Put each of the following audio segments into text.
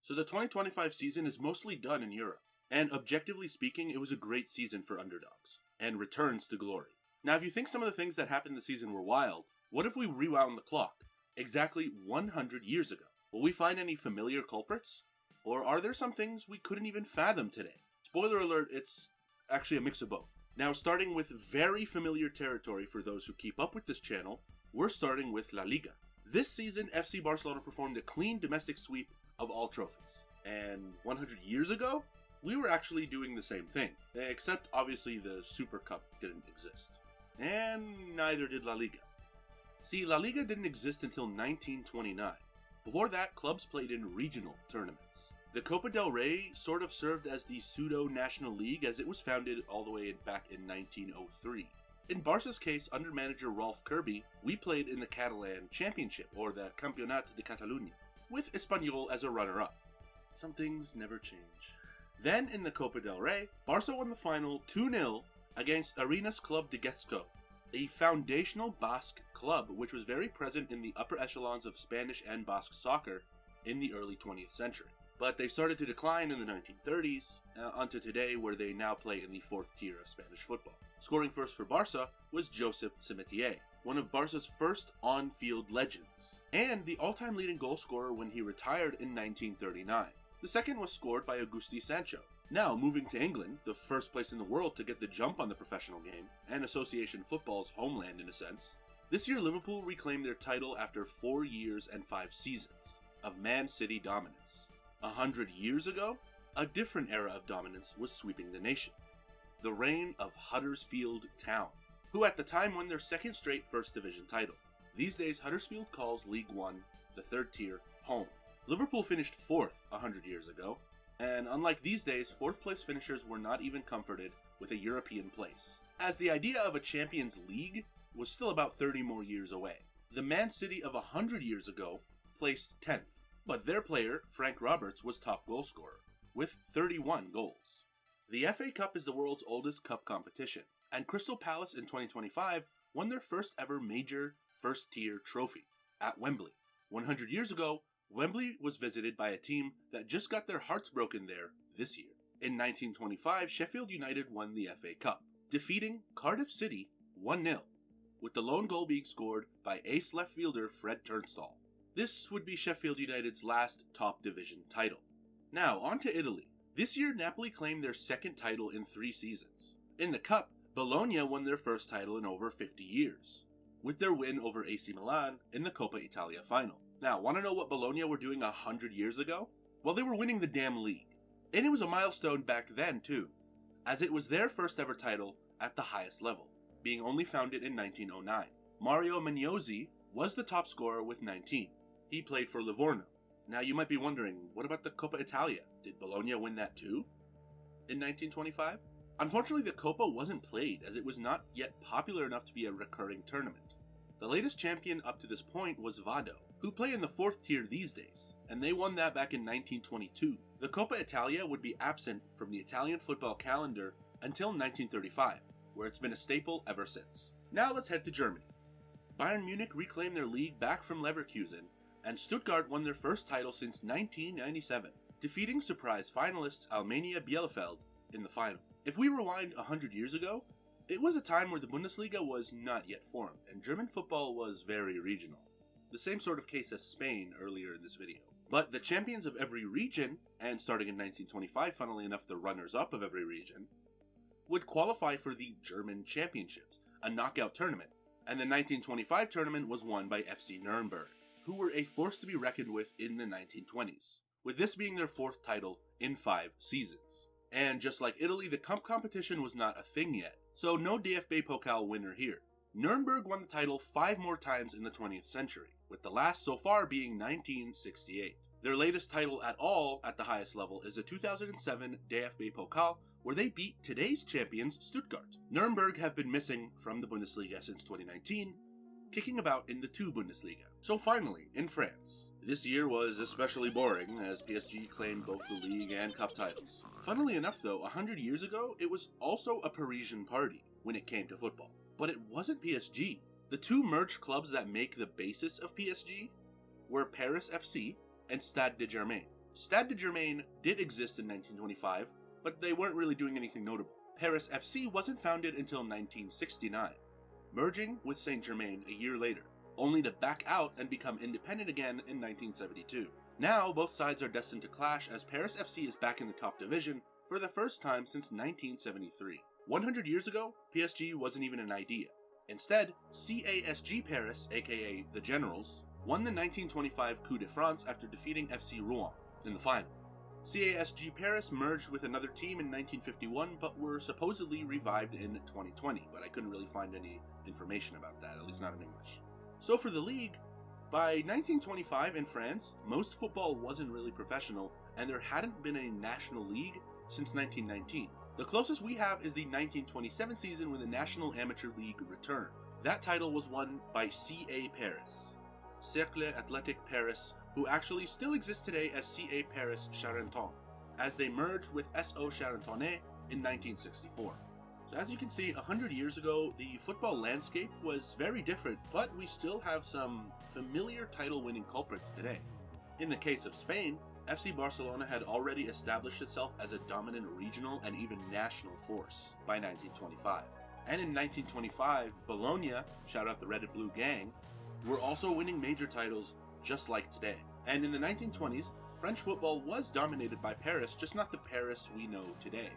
So the 2025 season is mostly done in Europe, and objectively speaking, it was a great season for underdogs, and returns to glory. Now, if you think some of the things that happened this season were wild, what if we rewound the clock exactly 100 years ago? Will we find any familiar culprits? Or are there some things we couldn't even fathom today? Spoiler alert, it's actually a mix of both. Now, starting with very familiar territory for those who keep up with this channel, we're starting with La Liga. This season, FC Barcelona performed a clean domestic sweep of all trophies. And 100 years ago, we were actually doing the same thing. Except, obviously, the Super Cup didn't exist. And neither did La Liga. See, La Liga didn't exist until 1929. Before that, clubs played in regional tournaments. The Copa del Rey sort of served as the pseudo-national league as it was founded all the way back in 1903. In Barca's case, under manager Rolf Kirby, we played in the Catalan Championship, or the Campionat de Catalunya, with Espanyol as a runner-up. Some things never change. Then, in the Copa del Rey, Barca won the final 2-0 against Arenas Club de Getxo, a foundational Basque club which was very present in the upper echelons of Spanish and Basque soccer in the early 20th century. But they started to decline in the 1930s, unto today where they now play in the 4th tier of Spanish football. Scoring first for Barca was Josep Samitier, one of Barca's first on-field legends, and the all-time leading goal scorer when he retired in 1939. The second was scored by Agustí Sancho. Now, moving to England, the first place in the world to get the jump on the professional game, and association football's homeland in a sense, this year Liverpool reclaimed their title after 4 years and 5 seasons of Man City dominance. 100 years ago, a different era of dominance was sweeping the nation. The reign of Huddersfield Town, who at the time won their second straight First Division title. These days, Huddersfield calls League One, the 3rd tier, home. Liverpool finished 4th 100 years ago, and unlike these days, 4th place finishers were not even comforted with a European place, as the idea of a Champions League was still about 30 more years away. The Man City of 100 years ago placed 10th, but their player, Frank Roberts, was top goalscorer, with 31 goals. The FA Cup is the world's oldest cup competition, and Crystal Palace in 2025 won their first ever major first-tier trophy at Wembley. 100 years ago, Wembley was visited by a team that just got their hearts broken there this year. In 1925, Sheffield United won the FA Cup, defeating Cardiff City 1-0, with the lone goal being scored by ace left fielder Fred Turnstall. This would be Sheffield United's last top division title. Now, on to Italy. This year, Napoli claimed their second title in 3 seasons. In the Cup, Bologna won their first title in over 50 years, with their win over AC Milan in the Coppa Italia final. Now, want to know what Bologna were doing 100 years ago? Well, they were winning the damn league. And it was a milestone back then, too, as it was their first ever title at the highest level, being only founded in 1909. Mario Magnozzi was the top scorer with 19. He played for Livorno. Now, you might be wondering, what about the Coppa Italia? Did Bologna win that too in 1925? Unfortunately, the Coppa wasn't played, as it was not yet popular enough to be a recurring tournament. The latest champion up to this point was Vado, who play in the 4th tier these days, and they won that back in 1922. The Coppa Italia would be absent from the Italian football calendar until 1935, where it's been a staple ever since. Now let's head to Germany. Bayern Munich reclaimed their league back from Leverkusen, and Stuttgart won their first title since 1997, defeating surprise finalists Arminia Bielefeld in the final. If we rewind 100 years ago, it was a time where the Bundesliga was not yet formed, and German football was very regional. The same sort of case as Spain earlier in this video. But the champions of every region, and starting in 1925, funnily enough the runners-up of every region, would qualify for the German Championships, a knockout tournament, and the 1925 tournament was won by FC Nuremberg, who were a force to be reckoned with in the 1920s, with this being their 4th title in 5 seasons. And just like Italy, the cup competition was not a thing yet, so no DFB Pokal winner here. Nuremberg won the title 5 more times in the 20th century, with the last so far being 1968. Their latest title at all at the highest level is the 2007 DFB Pokal, where they beat today's champions Stuttgart. Nuremberg have been missing from the Bundesliga since 2019, kicking about in the 2 Bundesliga. So finally, in France. This year was especially boring, as PSG claimed both the league and cup titles. Funnily enough though, 100 years ago, it was also a Parisian party when it came to football. But it wasn't PSG. The 2 merged clubs that make the basis of PSG were Paris FC and Stade de Germain. Stade de Germain did exist in 1925, but they weren't really doing anything notable. Paris FC wasn't founded until 1969, merging with Saint-Germain a year later, only to back out and become independent again in 1972. Now, both sides are destined to clash as Paris FC is back in the top division for the first time since 1973. 100 years ago, PSG wasn't even an idea. Instead, CASG Paris, aka the Generals, won the 1925 Coup de France after defeating FC Rouen in the final. CASG Paris merged with another team in 1951 but were supposedly revived in 2020, but I couldn't really find any information about that, at least not in English. So for the league, by 1925 in France, most football wasn't really professional, and there hadn't been a national league since 1919. The closest we have is the 1927 season when the National Amateur League returned. That title was won by CA Paris, Cercle Athletic Paris, who actually still exists today as CA Paris Charenton, as they merged with SO Charentonnet in 1964. So as you can see, 100 years ago, the football landscape was very different, but we still have some familiar title-winning culprits today. In the case of Spain, FC Barcelona had already established itself as a dominant regional and even national force by 1925. And in 1925, Bologna, shout out the Red and Blue Gang, were also winning major titles just like today. And in the 1920s, French football was dominated by Paris, just not the Paris we know today,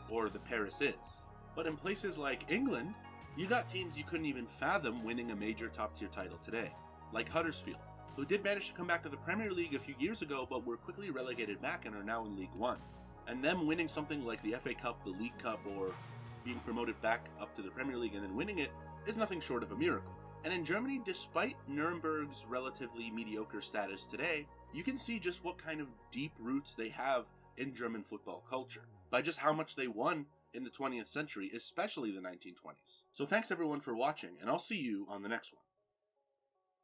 or the Paris is. But in places like England, you got teams you couldn't even fathom winning a major top-tier title today, like Huddersfield, who did manage to come back to the Premier League a few years ago but were quickly relegated back and are now in League One. And them winning something like the FA Cup, the League Cup, or being promoted back up to the Premier League and then winning it is nothing short of a miracle. And in Germany, despite Nuremberg's relatively mediocre status today, you can see just what kind of deep roots they have in German football culture, by just how much they won in the 20th century, especially the 1920s. So thanks everyone for watching, and I'll see you on the next one.